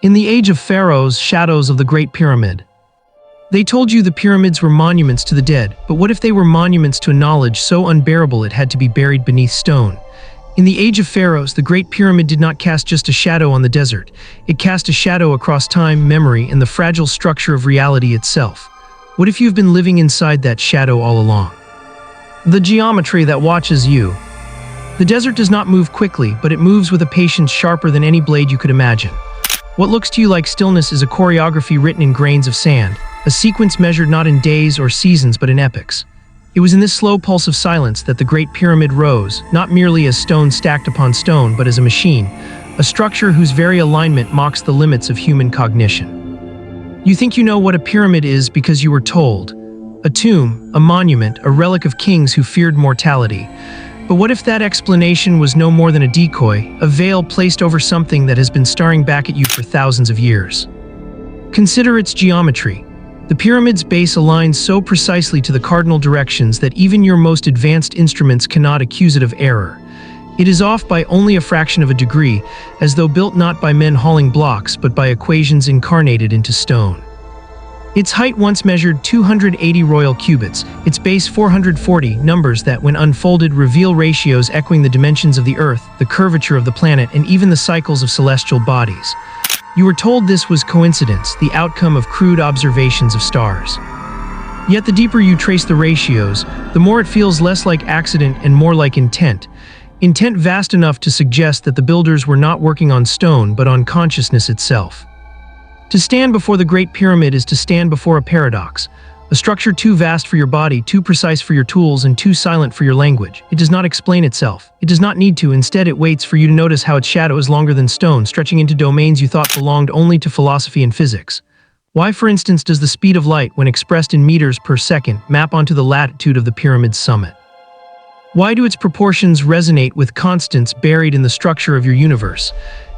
In the age of pharaohs, shadows of the Great Pyramid. They told you the pyramids were monuments to the dead, but what if they were monuments to a knowledge so unbearable it had to be buried beneath stone? In the age of pharaohs, the Great Pyramid did not cast just a shadow on the desert. It cast a shadow across time, memory, and the fragile structure of reality itself. What if you've been living inside that shadow all along? The geometry that watches you. The desert does not move quickly, but it moves with a patience sharper than any blade you could imagine. What looks to you like stillness is a choreography written in grains of sand, a sequence measured not in days or seasons but in epochs. It was in this slow pulse of silence that the Great Pyramid rose, not merely as stone stacked upon stone, but as a machine, a structure whose very alignment mocks the limits of human cognition. You think you know what a pyramid is because you were told. A tomb, a monument, a relic of kings who feared mortality. But what if that explanation was no more than a decoy, a veil placed over something that has been staring back at you for thousands of years? Consider its geometry. The pyramid's base aligns so precisely to the cardinal directions that even your most advanced instruments cannot accuse it of error. It is off by only a fraction of a degree, as though built not by men hauling blocks but by equations incarnated into stone. Its height once measured 280 royal cubits, its base 440, numbers that, when unfolded, reveal ratios echoing the dimensions of the Earth, the curvature of the planet, and even the cycles of celestial bodies. You were told this was coincidence, the outcome of crude observations of stars. Yet the deeper you trace the ratios, the more it feels less like accident and more like intent. Intent vast enough to suggest that the builders were not working on stone but on consciousness itself. To stand before the Great Pyramid is to stand before a paradox, a structure too vast for your body, too precise for your tools, and too silent for your language. It does not explain itself. It does not need to. Instead, it waits for you to notice how its shadow is longer than stone, stretching into domains you thought belonged only to philosophy and physics. Why, for instance, does the speed of light, when expressed in meters per second, map onto the latitude of the pyramid's summit? Why do its proportions resonate with constants buried in the structure of your universe?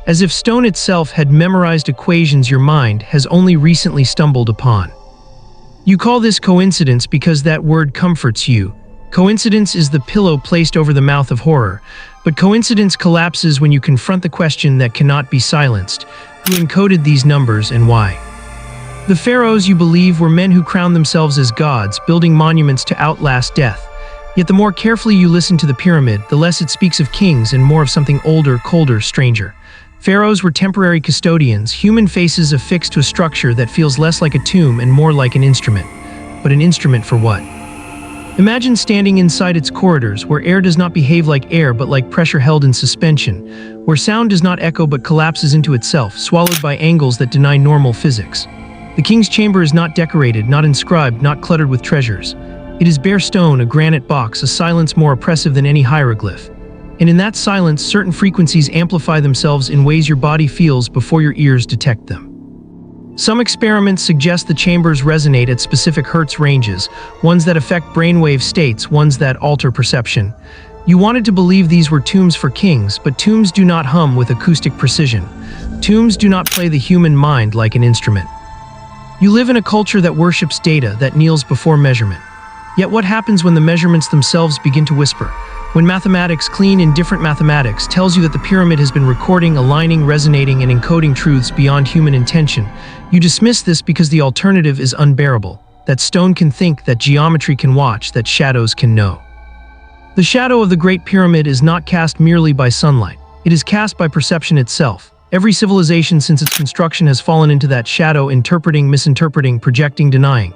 As if stone itself had memorized equations your mind has only recently stumbled upon. You call this coincidence because that word comforts you. Coincidence is the pillow placed over the mouth of horror, but coincidence collapses when you confront the question that cannot be silenced: who encoded these numbers and why? The pharaohs, you believe, were men who crowned themselves as gods, building monuments to outlast death. Yet the more carefully you listen to the pyramid, the less it speaks of kings and more of something older, colder, stranger. Pharaohs were temporary custodians, human faces affixed to a structure that feels less like a tomb and more like an instrument. But an instrument for what? Imagine standing inside its corridors, where air does not behave like air but like pressure held in suspension, where sound does not echo but collapses into itself, swallowed by angles that deny normal physics. The king's chamber is not decorated, not inscribed, not cluttered with treasures. It is bare stone, a granite box, a silence more oppressive than any hieroglyph. And in that silence, certain frequencies amplify themselves in ways your body feels before your ears detect them. Some experiments suggest the chambers resonate at specific hertz ranges, ones that affect brainwave states, ones that alter perception. You wanted to believe these were tombs for kings, but tombs do not hum with acoustic precision. Tombs do not play the human mind like an instrument. You live in a culture that worships data, that kneels before measurement. Yet what happens when the measurements themselves begin to whisper? When mathematics, clean, indifferent mathematics, tells you that the pyramid has been recording, aligning, resonating, and encoding truths beyond human intention, you dismiss this because the alternative is unbearable. That stone can think, that geometry can watch, that shadows can know. The shadow of the Great Pyramid is not cast merely by sunlight. It is cast by perception itself. Every civilization since its construction has fallen into that shadow, interpreting, misinterpreting, projecting, denying.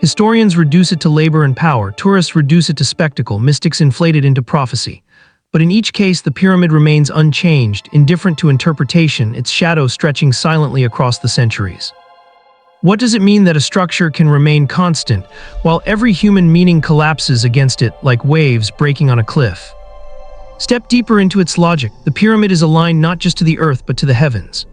Historians reduce it to labor and power, tourists reduce it to spectacle, mystics inflate it into prophecy. But in each case, the pyramid remains unchanged, indifferent to interpretation, its shadow stretching silently across the centuries. What does it mean that a structure can remain constant, while every human meaning collapses against it like waves breaking on a cliff? Step deeper into its logic. The pyramid is aligned not just to the earth but to the heavens.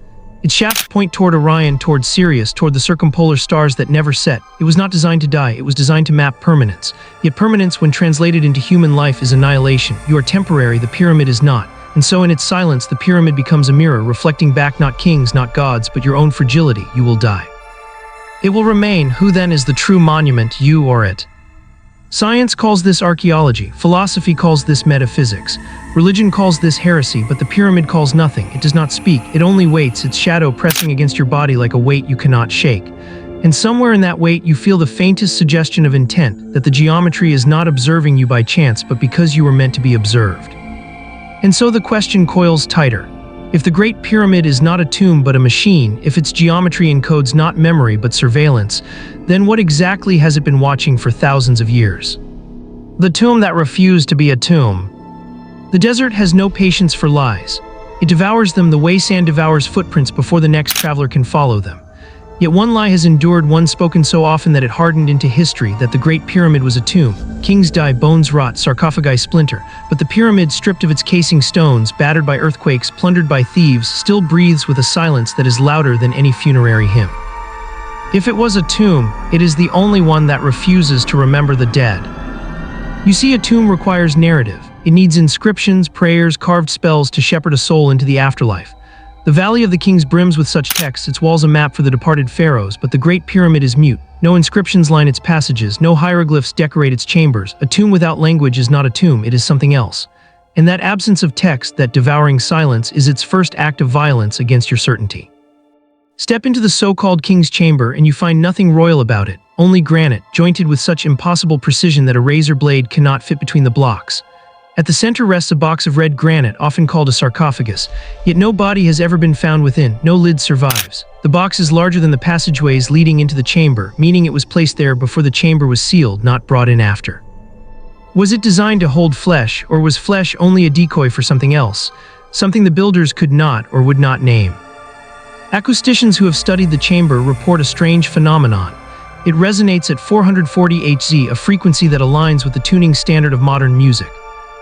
Its shafts point toward Orion, toward Sirius, toward the circumpolar stars that never set. It was not designed to die, it was designed to map permanence. Yet permanence, when translated into human life, is annihilation. You are temporary, the pyramid is not. And so in its silence, the pyramid becomes a mirror, reflecting back not kings, not gods, but your own fragility. You will die. It will remain. Who then is the true monument, you or it? Science calls this archaeology, philosophy calls this metaphysics, religion calls this heresy, but the pyramid calls nothing. It does not speak, it only waits, its shadow pressing against your body like a weight you cannot shake. And somewhere in that weight you feel the faintest suggestion of intent, that the geometry is not observing you by chance, but because you were meant to be observed. And so the question coils tighter. If the Great Pyramid is not a tomb but a machine, if its geometry encodes not memory but surveillance, then what exactly has it been watching for thousands of years? The tomb that refused to be a tomb. The desert has no patience for lies. It devours them the way sand devours footprints before the next traveler can follow them. Yet one lie has endured, one spoken so often that it hardened into history, that the Great Pyramid was a tomb. Kings die, bones rot, sarcophagi splinter, but the pyramid, stripped of its casing stones, battered by earthquakes, plundered by thieves, still breathes with a silence that is louder than any funerary hymn. If it was a tomb, it is the only one that refuses to remember the dead. You see, a tomb requires narrative. It needs inscriptions, prayers, carved spells to shepherd a soul into the afterlife. The Valley of the Kings brims with such texts, its walls a map for the departed pharaohs, but the Great Pyramid is mute. No inscriptions line its passages, no hieroglyphs decorate its chambers. A tomb without language is not a tomb, it is something else. And that absence of text, that devouring silence, is its first act of violence against your certainty. Step into the so-called king's chamber and you find nothing royal about it, only granite, jointed with such impossible precision that a razor blade cannot fit between the blocks. At the center rests a box of red granite, often called a sarcophagus, yet no body has ever been found within, no lid survives. The box is larger than the passageways leading into the chamber, meaning it was placed there before the chamber was sealed, not brought in after. Was it designed to hold flesh, or was flesh only a decoy for something else, something the builders could not or would not name? Acousticians who have studied the chamber report a strange phenomenon. It resonates at 440 Hz, a frequency that aligns with the tuning standard of modern music.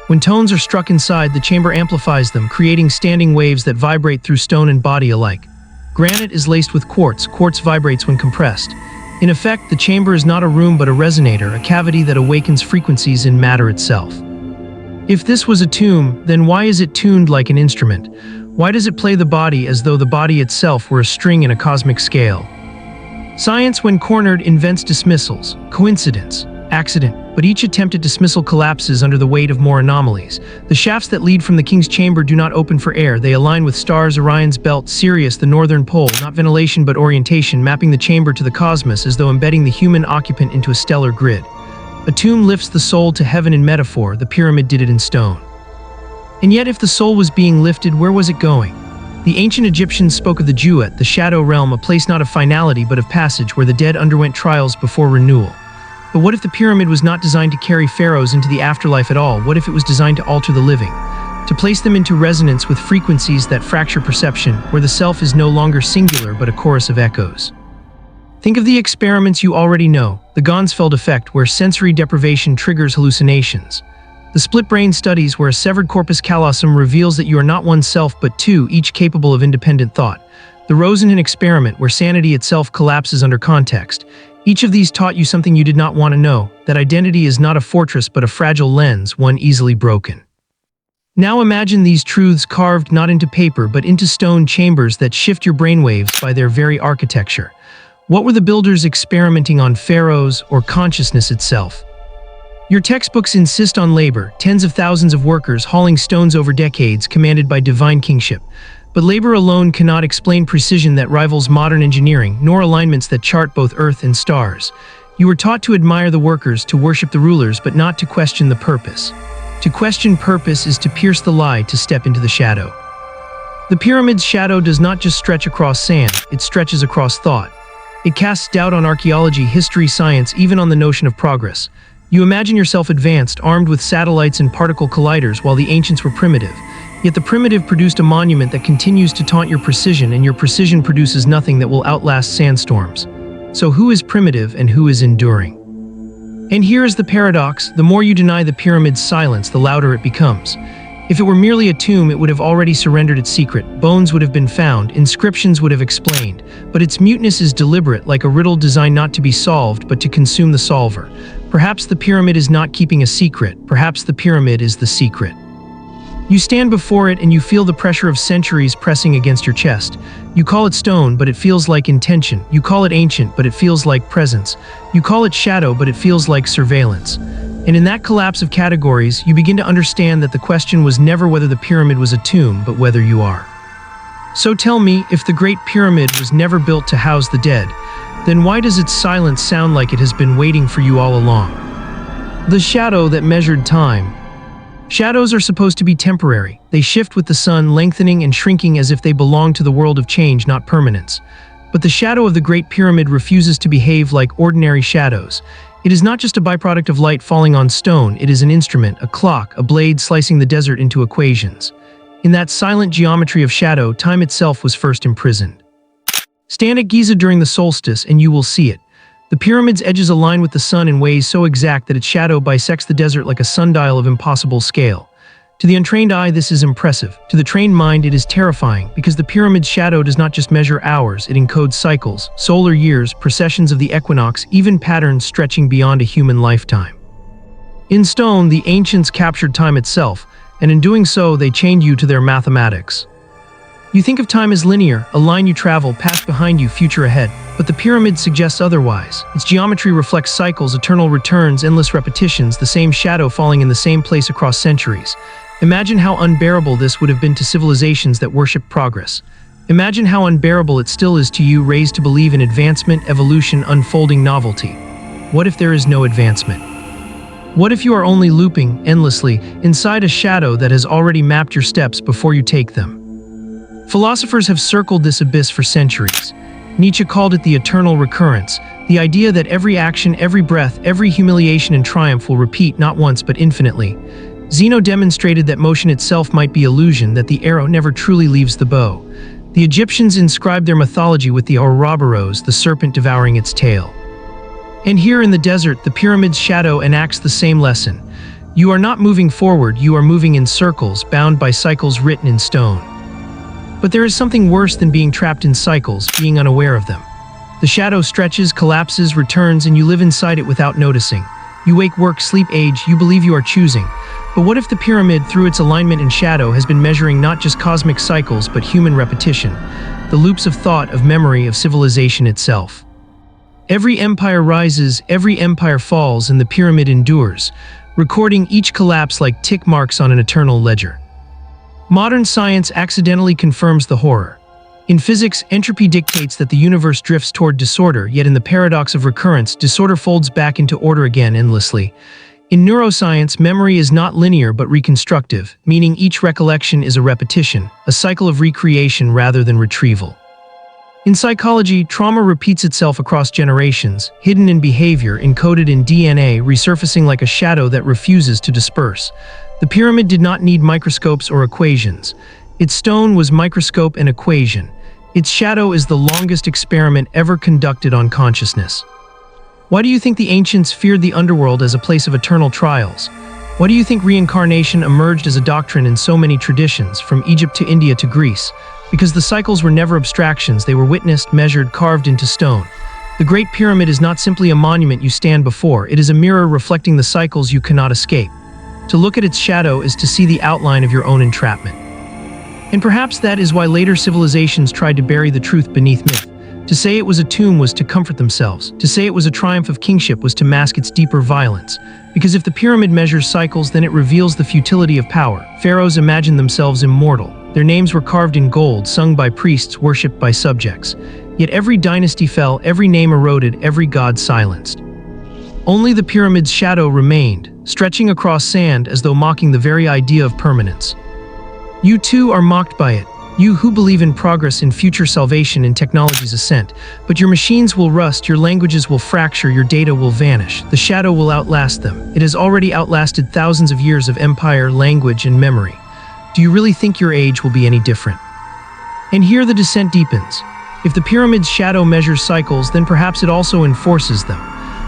When tones are struck inside, the chamber amplifies them, creating standing waves that vibrate through stone and body alike. Granite is laced with quartz. Quartz vibrates when compressed. In effect, the chamber is not a room but a resonator, a cavity that awakens frequencies in matter itself. If this was a tomb, then why is it tuned like an instrument? Why does it play the body as though the body itself were a string in a cosmic scale? Science, when cornered, invents dismissals, coincidence, accident, but each attempted dismissal collapses under the weight of more anomalies. The shafts that lead from the king's chamber do not open for air. They align with stars, Orion's belt, Sirius, the northern pole, not ventilation but orientation, mapping the chamber to the cosmos as though embedding the human occupant into a stellar grid. A tomb lifts the soul to heaven in metaphor, the pyramid did it in stone. And yet, if the soul was being lifted, where was it going? The ancient Egyptians spoke of the Jewet, the shadow realm, a place not of finality but of passage, where the dead underwent trials before renewal. But what if the pyramid was not designed to carry pharaohs into the afterlife at all? What if it was designed to alter the living? To place them into resonance with frequencies that fracture perception, where the self is no longer singular but a chorus of echoes. Think of the experiments you already know, the Gonsfeld effect, where sensory deprivation triggers hallucinations. The split brain studies, where a severed corpus callosum reveals that you are not one self but two, each capable of independent thought. The Rosenhan experiment, where sanity itself collapses under context. Each of these taught you something you did not want to know, that identity is not a fortress but a fragile lens, one easily broken. Now imagine these truths carved not into paper but into stone chambers that shift your brainwaves by their very architecture. What were the builders experimenting on, pharaohs or consciousness itself? Your textbooks insist on labor, tens of thousands of workers hauling stones over decades, commanded by divine kingship. But labor alone cannot explain precision that rivals modern engineering, nor alignments that chart both earth and stars. You were taught to admire the workers, to worship the rulers, but not to question the purpose. To question purpose is to pierce the lie, to step into the shadow. The pyramid's shadow does not just stretch across sand, it stretches across thought. It casts doubt on archaeology, history, science, even on the notion of progress. You imagine yourself advanced, armed with satellites and particle colliders, while the ancients were primitive. Yet the primitive produced a monument that continues to taunt your precision, and your precision produces nothing that will outlast sandstorms. So who is primitive and who is enduring? And here is the paradox: the more you deny the pyramid's silence, the louder it becomes. If it were merely a tomb, it would have already surrendered its secret. Bones would have been found, inscriptions would have explained. But its muteness is deliberate, like a riddle designed not to be solved, but to consume the solver. Perhaps the pyramid is not keeping a secret. Perhaps the pyramid is the secret. You stand before it and you feel the pressure of centuries pressing against your chest. You call it stone, but it feels like intention. You call it ancient, but it feels like presence. You call it shadow, but it feels like surveillance. And in that collapse of categories, you begin to understand that the question was never whether the pyramid was a tomb, but whether you are. So tell me, if the Great Pyramid was never built to house the dead, then why does its silence sound like it has been waiting for you all along? The shadow that measured time. Shadows are supposed to be temporary. They shift with the sun, lengthening and shrinking as if they belong to the world of change, not permanence. But the shadow of the Great Pyramid refuses to behave like ordinary shadows. It is not just a byproduct of light falling on stone, it is an instrument, a clock, a blade slicing the desert into equations. In that silent geometry of shadow, time itself was first imprisoned. Stand at Giza during the solstice and you will see it. The pyramid's edges align with the sun in ways so exact that its shadow bisects the desert like a sundial of impossible scale. To the untrained eye, this is impressive. To the trained mind, it is terrifying, because the pyramid's shadow does not just measure hours, it encodes cycles, solar years, precessions of the equinox, even patterns stretching beyond a human lifetime. In stone, the ancients captured time itself, and in doing so, they chained you to their mathematics. You think of time as linear, a line you travel, past behind you, future ahead. But the pyramid suggests otherwise. Its geometry reflects cycles, eternal returns, endless repetitions, the same shadow falling in the same place across centuries. Imagine how unbearable this would have been to civilizations that worship progress. Imagine how unbearable it still is to you, raised to believe in advancement, evolution, unfolding novelty. What if there is no advancement? What if you are only looping, endlessly, inside a shadow that has already mapped your steps before you take them? Philosophers have circled this abyss for centuries. Nietzsche called it the eternal recurrence, the idea that every action, every breath, every humiliation and triumph will repeat not once but infinitely. Zeno demonstrated that motion itself might be illusion, that the arrow never truly leaves the bow. The Egyptians inscribed their mythology with the Ouroboros, the serpent devouring its tail. And here in the desert, the pyramid's shadow enacts the same lesson. You are not moving forward, you are moving in circles, bound by cycles written in stone. But there is something worse than being trapped in cycles, being unaware of them. The shadow stretches, collapses, returns, and you live inside it without noticing. You wake, work, sleep, age, you believe you are choosing. But what if the pyramid, through its alignment and shadow, has been measuring not just cosmic cycles but human repetition, the loops of thought, of memory, of civilization itself? Every empire rises, every empire falls, and the pyramid endures, recording each collapse like tick marks on an eternal ledger. Modern science accidentally confirms the horror. In physics, entropy dictates that the universe drifts toward disorder, yet in the paradox of recurrence, disorder folds back into order again endlessly. In neuroscience, memory is not linear but reconstructive, meaning each recollection is a repetition, a cycle of recreation rather than retrieval. In psychology, trauma repeats itself across generations, hidden in behavior, encoded in DNA, resurfacing like a shadow that refuses to disperse. The pyramid did not need microscopes or equations. Its stone was microscope and equation. Its shadow is the longest experiment ever conducted on consciousness. Why do you think the ancients feared the underworld as a place of eternal trials? Why do you think reincarnation emerged as a doctrine in so many traditions, from Egypt to India to Greece? Because the cycles were never abstractions, they were witnessed, measured, carved into stone. The Great Pyramid is not simply a monument you stand before, it is a mirror reflecting the cycles you cannot escape. To look at its shadow is to see the outline of your own entrapment. And perhaps that is why later civilizations tried to bury the truth beneath myth. To say it was a tomb was to comfort themselves. To say it was a triumph of kingship was to mask its deeper violence. Because if the pyramid measures cycles, then it reveals the futility of power. Pharaohs imagined themselves immortal. Their names were carved in gold, sung by priests, worshipped by subjects. Yet every dynasty fell, every name eroded, every god silenced. Only the pyramid's shadow remained, stretching across sand as though mocking the very idea of permanence. You too are mocked by it, you who believe in progress, in future salvation, in technology's ascent. But your machines will rust, your languages will fracture, your data will vanish. The shadow will outlast them. It has already outlasted thousands of years of empire, language, and memory. Do you really think your age will be any different? And here the descent deepens. If the pyramid's shadow measures cycles, then perhaps it also enforces them.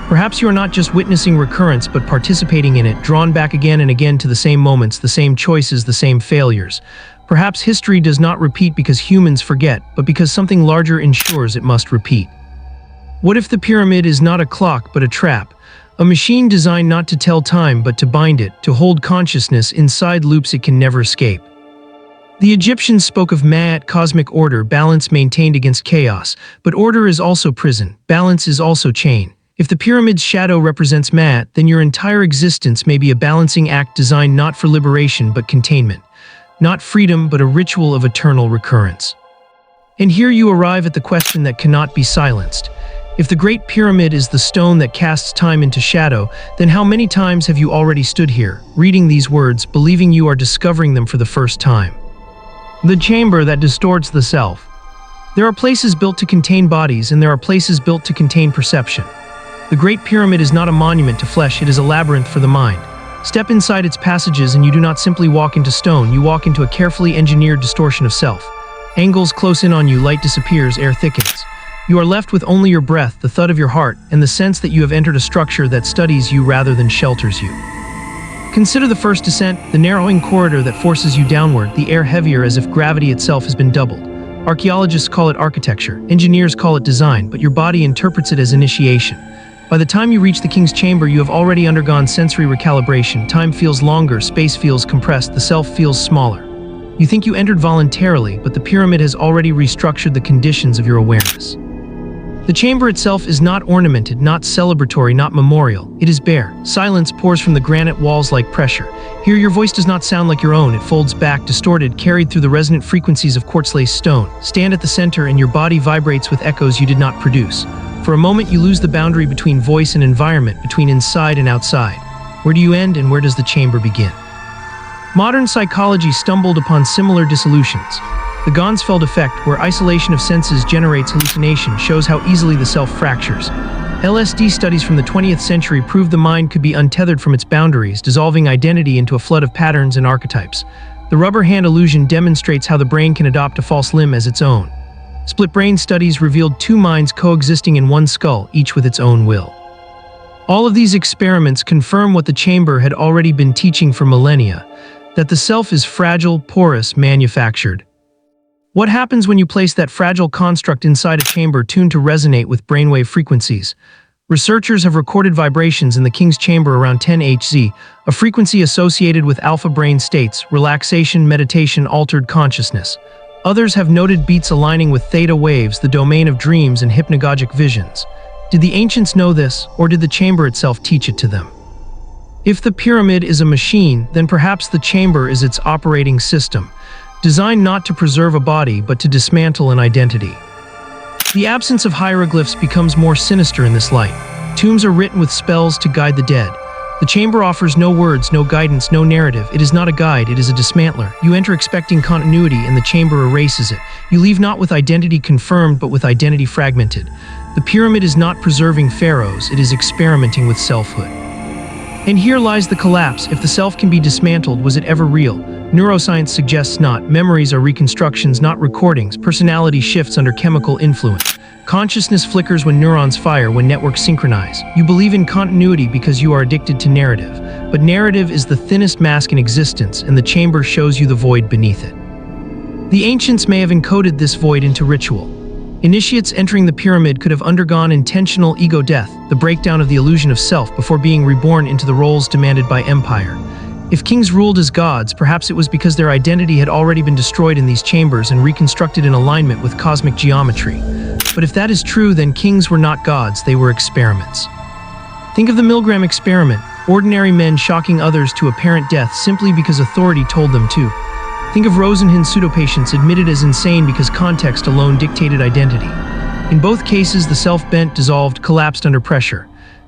Perhaps you are not just witnessing recurrence, but participating in it, drawn back again and again to the same moments, the same choices, the same failures. Perhaps history does not repeat because humans forget, but because something larger ensures it must repeat. What if the pyramid is not a clock but a trap? A machine designed not to tell time but to bind it, to hold consciousness inside loops it can never escape. The Egyptians spoke of Ma'at, cosmic order, balance maintained against chaos. But order is also prison, balance is also chain. If the pyramid's shadow represents Maat, then your entire existence may be a balancing act designed not for liberation but containment, not freedom but a ritual of eternal recurrence. And here you arrive at the question that cannot be silenced. If the Great Pyramid is the stone that casts time into shadow, then how many times have you already stood here, reading these words, believing you are discovering them for the first time? The chamber that distorts the self. There are places built to contain bodies, and there are places built to contain perception. The Great Pyramid is not a monument to flesh, it is a labyrinth for the mind. Step inside its passages and you do not simply walk into stone, you walk into a carefully engineered distortion of self. Angles close in on you, light disappears, air thickens. You are left with only your breath, the thud of your heart, and the sense that you have entered a structure that studies you rather than shelters you. Consider the first descent, the narrowing corridor that forces you downward, the air heavier as if gravity itself has been doubled. Archaeologists call it architecture, engineers call it design, but your body interprets it as initiation. By the time you reach the king's chamber, you have already undergone sensory recalibration. Time feels longer, space feels compressed, the self feels smaller. You think you entered voluntarily, but the pyramid has already restructured the conditions of your awareness. The chamber itself is not ornamented, not celebratory, not memorial. It is bare. Silence pours from the granite walls like pressure. Here your voice does not sound like your own. It folds back, distorted, carried through the resonant frequencies of quartz-laced stone. Stand at the center and your body vibrates with echoes you did not produce. For a moment you lose the boundary between voice and environment, between inside and outside. Where do you end and where does the chamber begin? Modern psychology stumbled upon similar dissolutions. The Gonsfeld effect, where isolation of senses generates hallucination, shows how easily the self fractures. LSD studies from the 20th century proved the mind could be untethered from its boundaries, dissolving identity into a flood of patterns and archetypes. The rubber hand illusion demonstrates how the brain can adopt a false limb as its own. Split brain studies revealed two minds coexisting in one skull, each with its own will. All of these experiments confirm what the chamber had already been teaching for millennia, that the self is fragile, porous, manufactured. What happens when you place that fragile construct inside a chamber tuned to resonate with brainwave frequencies? Researchers have recorded vibrations in the king's chamber around 10 Hz, a frequency associated with alpha brain states, relaxation, meditation, altered consciousness. Others have noted beats aligning with theta waves, the domain of dreams and hypnagogic visions. Did the ancients know this, or did the chamber itself teach it to them? If the pyramid is a machine, then perhaps the chamber is its operating system, designed not to preserve a body but to dismantle an identity. The absence of hieroglyphs becomes more sinister in this light. Tombs are written with spells to guide the dead. The chamber offers no words, no guidance, no narrative. It is not a guide, it is a dismantler. You enter expecting continuity and the chamber erases it. You leave not with identity confirmed but with identity fragmented. The pyramid is not preserving pharaohs, it is experimenting with selfhood. And here lies the collapse. If the self can be dismantled, was it ever real? Neuroscience suggests not. Memories are reconstructions, not recordings. Personality shifts under chemical influence. Consciousness flickers when neurons fire, when networks synchronize. You believe in continuity because you are addicted to narrative. But narrative is the thinnest mask in existence, and the chamber shows you the void beneath it. The ancients may have encoded this void into ritual. Initiates entering the pyramid could have undergone intentional ego death, the breakdown of the illusion of self, before being reborn into the roles demanded by empire. If kings ruled as gods, perhaps it was because their identity had already been destroyed in these chambers and reconstructed in alignment with cosmic geometry. But if that is true, then kings were not gods, they were experiments. Think of the Milgram experiment, ordinary men shocking others to apparent death simply because authority told them to. Think of Rosenhin's pseudopatients admitted as insane because context alone dictated identity. In both cases, the self bent, dissolved, collapsed under pressure.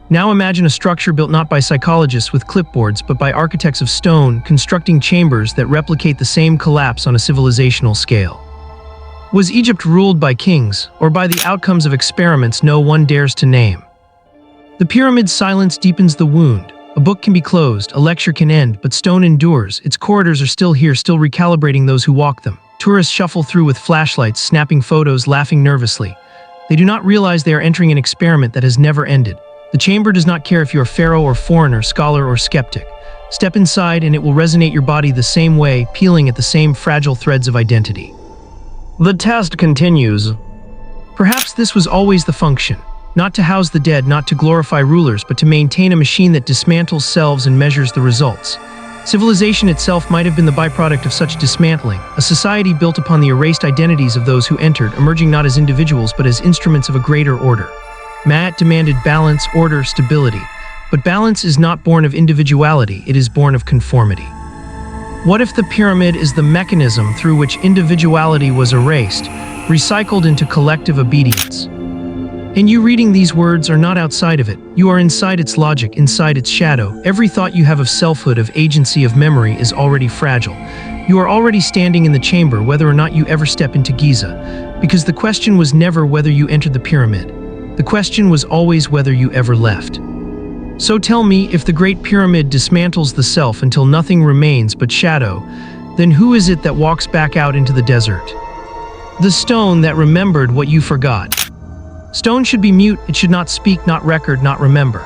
Now imagine a structure built not by psychologists with clipboards, but by architects of stone, constructing chambers that replicate the same collapse on a civilizational scale. Was Egypt ruled by kings, or by the outcomes of experiments no one dares to name? The pyramid's silence deepens the wound. A book can be closed, a lecture can end, but stone endures. Its corridors are still here, still recalibrating those who walk them. Tourists shuffle through with flashlights, snapping photos, laughing nervously. They do not realize they are entering an experiment that has never ended. The chamber does not care if you are pharaoh or foreigner, scholar or skeptic. Step inside and it will resonate your body the same way, peeling at the same fragile threads of identity. The test continues. Perhaps this was always the function. Not to house the dead, not to glorify rulers, but to maintain a machine that dismantles selves and measures the results. Civilization itself might have been the byproduct of such dismantling, a society built upon the erased identities of those who entered, emerging not as individuals but as instruments of a greater order. Maat demanded balance, order, stability. But balance is not born of individuality, it is born of conformity. What if the pyramid is the mechanism through which individuality was erased, recycled into collective obedience? And you reading these words are not outside of it. You are inside its logic, inside its shadow. Every thought you have of selfhood, of agency, of memory is already fragile. You are already standing in the chamber whether or not you ever step into Giza. Because the question was never whether you entered the pyramid. The question was always whether you ever left. So tell me, if the Great Pyramid dismantles the self until nothing remains but shadow, then who is it that walks back out into the desert? The stone that remembered what you forgot. Stone should be mute, it should not speak, not record, not remember.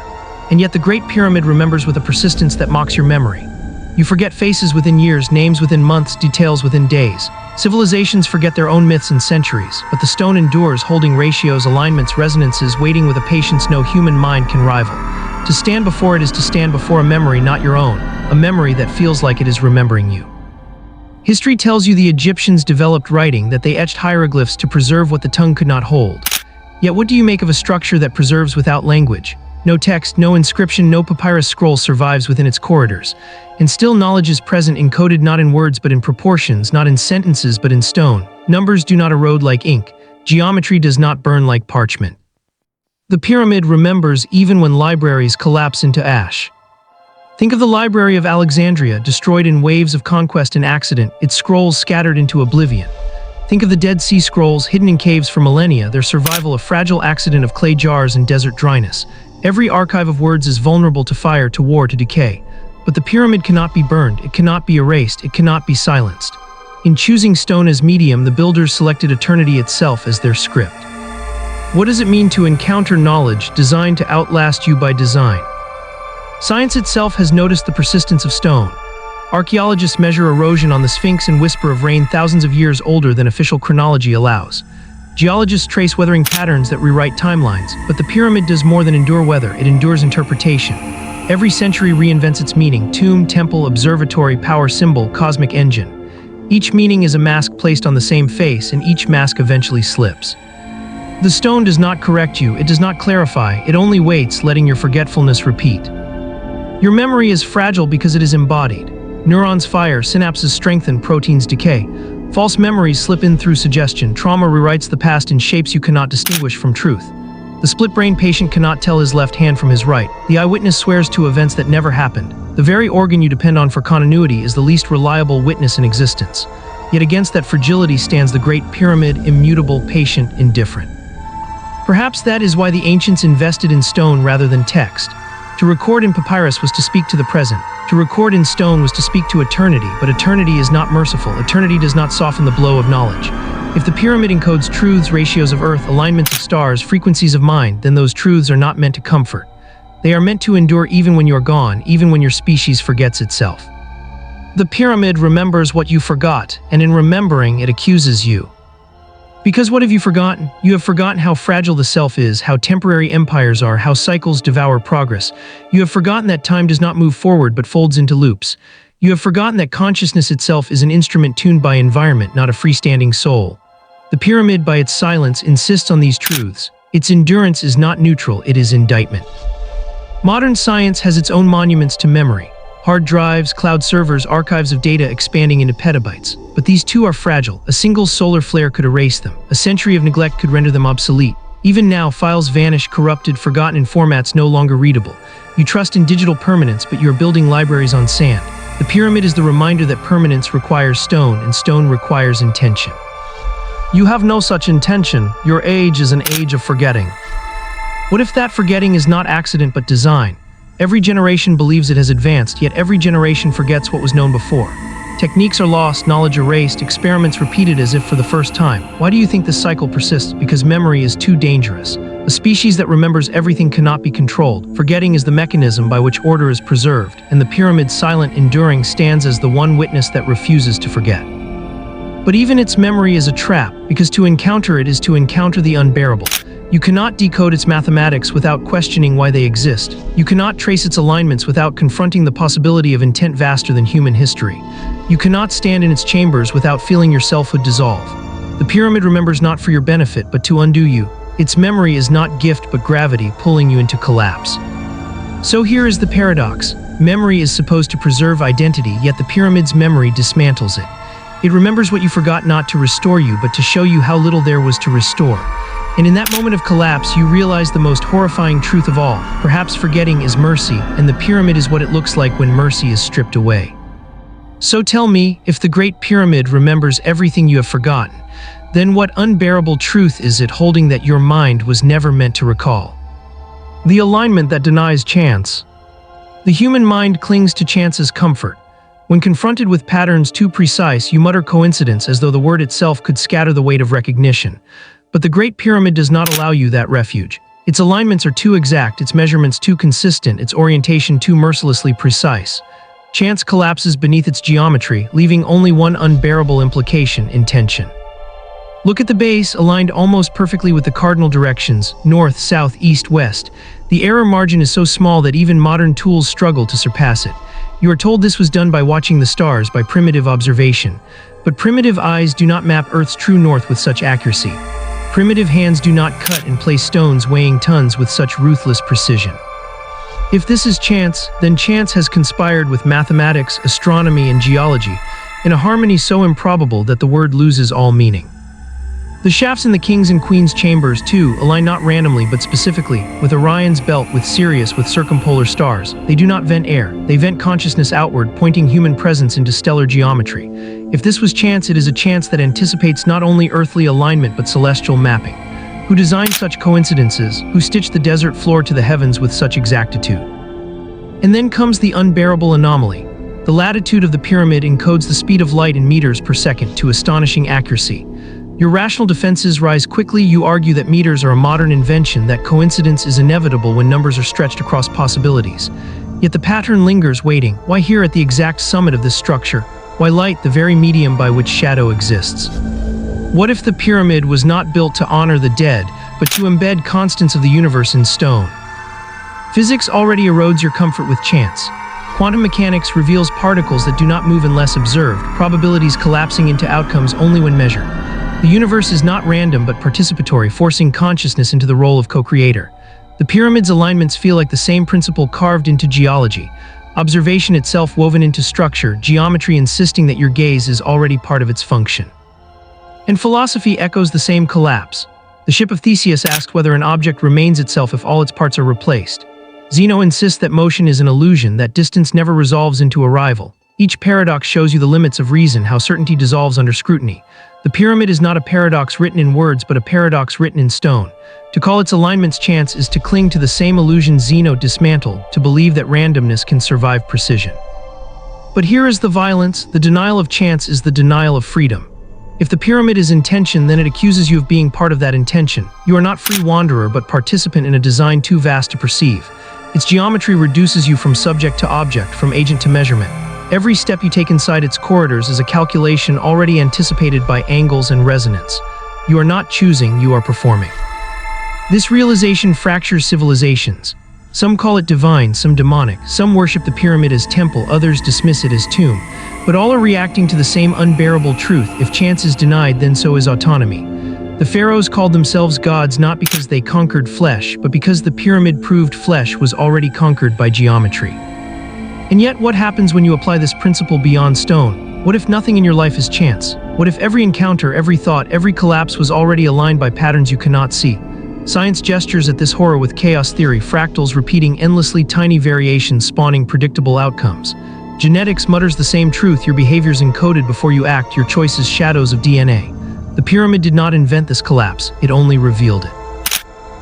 And yet the Great Pyramid remembers with a persistence that mocks your memory. You forget faces within years, names within months, details within days. Civilizations forget their own myths in centuries, but the stone endures, holding ratios, alignments, resonances, waiting with a patience no human mind can rival. To stand before it is to stand before a memory not your own, a memory that feels like it is remembering you. History tells you the Egyptians developed writing, that they etched hieroglyphs to preserve what the tongue could not hold. Yet what do you make of a structure that preserves without language? No text, no inscription, no papyrus scroll survives within its corridors. And still knowledge is present, encoded not in words but in proportions, not in sentences but in stone. Numbers do not erode like ink. Geometry does not burn like parchment. The pyramid remembers even when libraries collapse into ash. Think of the Library of Alexandria, destroyed in waves of conquest and accident, its scrolls scattered into oblivion. Think of the Dead Sea Scrolls, hidden in caves for millennia, their survival a fragile accident of clay jars and desert dryness. Every archive of words is vulnerable to fire, to war, to decay. But the pyramid cannot be burned, it cannot be erased, it cannot be silenced. In choosing stone as medium, the builders selected eternity itself as their script. What does it mean to encounter knowledge designed to outlast you by design? Science itself has noticed the persistence of stone. Archaeologists measure erosion on the Sphinx and whisper of rain thousands of years older than official chronology allows. Geologists trace weathering patterns that rewrite timelines, but the pyramid does more than endure weather, it endures interpretation. Every century reinvents its meaning: tomb, temple, observatory, power symbol, cosmic engine. Each meaning is a mask placed on the same face, and each mask eventually slips. The stone does not correct you, it does not clarify, it only waits, letting your forgetfulness repeat. Your memory is fragile because it is embodied. Neurons fire, synapses strengthen, proteins decay. False memories slip in through suggestion. Trauma rewrites the past in shapes you cannot distinguish from truth. The split-brain patient cannot tell his left hand from his right. The eyewitness swears to events that never happened. The very organ you depend on for continuity is the least reliable witness in existence. Yet against that fragility stands the Great Pyramid, immutable, patient, indifferent. Perhaps that is why the ancients invested in stone rather than text. To record in papyrus was to speak to the present. To record in stone was to speak to eternity, but eternity is not merciful. Eternity does not soften the blow of knowledge. If the pyramid encodes truths, ratios of earth, alignments of stars, frequencies of mind, then those truths are not meant to comfort. They are meant to endure even when you're gone, even when your species forgets itself. The pyramid remembers what you forgot, and in remembering, it accuses you. Because what have you forgotten? You have forgotten how fragile the self is, how temporary empires are, how cycles devour progress. You have forgotten that time does not move forward but folds into loops. You have forgotten that consciousness itself is an instrument tuned by environment, not a freestanding soul. The pyramid, by its silence, insists on these truths. Its endurance is not neutral, it is indictment. Modern science has its own monuments to memory. Hard drives, cloud servers, archives of data expanding into petabytes. But these too are fragile. A single solar flare could erase them. A century of neglect could render them obsolete. Even now, files vanish, corrupted, forgotten in formats no longer readable. You trust in digital permanence, but you're building libraries on sand. The pyramid is the reminder that permanence requires stone, and stone requires intention. You have no such intention. Your age is an age of forgetting. What if that forgetting is not accident but design? Every generation believes it has advanced, yet every generation forgets what was known before. Techniques are lost, knowledge erased, experiments repeated as if for the first time. Why do you think this cycle persists? Because memory is too dangerous. A species that remembers everything cannot be controlled. Forgetting is the mechanism by which order is preserved, and the pyramid's silent enduring stands as the one witness that refuses to forget. But even its memory is a trap, because to encounter it is to encounter the unbearable. You cannot decode its mathematics without questioning why they exist. You cannot trace its alignments without confronting the possibility of intent vaster than human history. You cannot stand in its chambers without feeling your selfhood dissolve. The pyramid remembers not for your benefit, but to undo you. Its memory is not gift but gravity pulling you into collapse. So here is the paradox. Memory is supposed to preserve identity, yet the pyramid's memory dismantles it. It remembers what you forgot, not to restore you, but to show you how little there was to restore. And in that moment of collapse, you realize the most horrifying truth of all. Perhaps forgetting is mercy, and the pyramid is what it looks like when mercy is stripped away. So tell me, if the Great Pyramid remembers everything you have forgotten, then what unbearable truth is it holding that your mind was never meant to recall? The alignment that denies chance. The human mind clings to chance's comfort. When confronted with patterns too precise, you mutter coincidence as though the word itself could scatter the weight of recognition. But the Great Pyramid does not allow you that refuge. Its alignments are too exact, its measurements too consistent, its orientation too mercilessly precise. Chance collapses beneath its geometry, leaving only one unbearable implication: intention. Look at the base, aligned almost perfectly with the cardinal directions, north, south, east, west. The error margin is so small that even modern tools struggle to surpass it. You are told this was done by watching the stars, by primitive observation. But primitive eyes do not map Earth's true north with such accuracy. Primitive hands do not cut and place stones weighing tons with such ruthless precision. If this is chance, then chance has conspired with mathematics, astronomy, and geology in a harmony so improbable that the word loses all meaning. The shafts in the king's and queen's chambers, too, align not randomly but specifically, with Orion's belt, with Sirius, with circumpolar stars. They do not vent air, they vent consciousness outward, pointing human presence into stellar geometry. If this was chance, it is a chance that anticipates not only earthly alignment but celestial mapping. Who designed such coincidences? Who stitched the desert floor to the heavens with such exactitude? And then comes the unbearable anomaly. The latitude of the pyramid encodes the speed of light in meters per second to astonishing accuracy. Your rational defenses rise quickly. You argue that meters are a modern invention, that coincidence is inevitable when numbers are stretched across possibilities. Yet the pattern lingers, waiting. Why here at the exact summit of this structure? Why light, the very medium by which shadow exists? What if the pyramid was not built to honor the dead, but to embed constants of the universe in stone? Physics already erodes your comfort with chance. Quantum mechanics reveals particles that do not move unless observed, probabilities collapsing into outcomes only when measured. The universe is not random but participatory, forcing consciousness into the role of co-creator. The pyramid's alignments feel like the same principle carved into geology. Observation itself woven into structure, geometry insisting that your gaze is already part of its function. And philosophy echoes the same collapse. The ship of Theseus asks whether an object remains itself if all its parts are replaced. Zeno insists that motion is an illusion, that distance never resolves into arrival. Each paradox shows you the limits of reason, how certainty dissolves under scrutiny. The pyramid is not a paradox written in words, but a paradox written in stone. To call its alignments chance is to cling to the same illusion Zeno dismantled, to believe that randomness can survive precision. But here is the violence. The denial of chance is the denial of freedom. If the pyramid is intention, then it accuses you of being part of that intention. You are not free wanderer, but participant in a design too vast to perceive. Its geometry reduces you from subject to object, from agent to measurement. Every step you take inside its corridors is a calculation already anticipated by angles and resonance. You are not choosing, you are performing. This realization fractures civilizations. Some call it divine, some demonic. Some worship the pyramid as temple, others dismiss it as tomb. But all are reacting to the same unbearable truth. If chance is denied, then so is autonomy. The Pharaohs called themselves gods not because they conquered flesh, but because the pyramid proved flesh was already conquered by geometry. And yet, what happens when you apply this principle beyond stone? What if nothing in your life is chance? What if every encounter, every thought, every collapse was already aligned by patterns you cannot see? Science gestures at this horror with chaos theory, fractals repeating endlessly, tiny variations spawning predictable outcomes. Genetics mutters the same truth: your behaviors encoded before you act, your choices shadows of DNA. The pyramid did not invent this collapse, it only revealed it.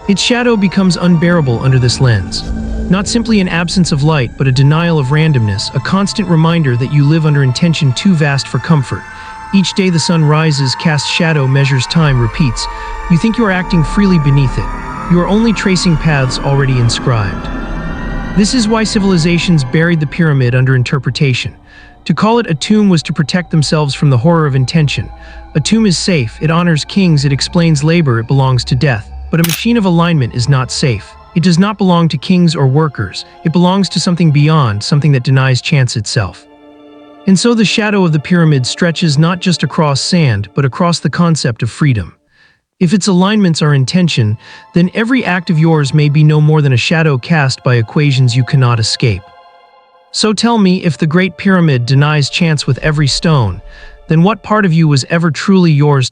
Its shadow becomes unbearable under this lens. Not simply an absence of light, but a denial of randomness, a constant reminder that you live under intention too vast for comfort. Each day the sun rises, casts shadow, measures time, repeats. You think you are acting freely beneath it. You are only tracing paths already inscribed. This is why civilizations buried the pyramid under interpretation. To call it a tomb was to protect themselves from the horror of intention. A tomb is safe, it honors kings, it explains labor, it belongs to death. But a machine of alignment is not safe. It does not belong to kings or workers. It belongs to something beyond, something that denies chance itself. And so the shadow of the pyramid stretches not just across sand, but across the concept of freedom. If its alignments are intention, then every act of yours may be no more than a shadow cast by equations you cannot escape. So tell me, if the Great Pyramid denies chance with every stone, then what part of you was ever truly yours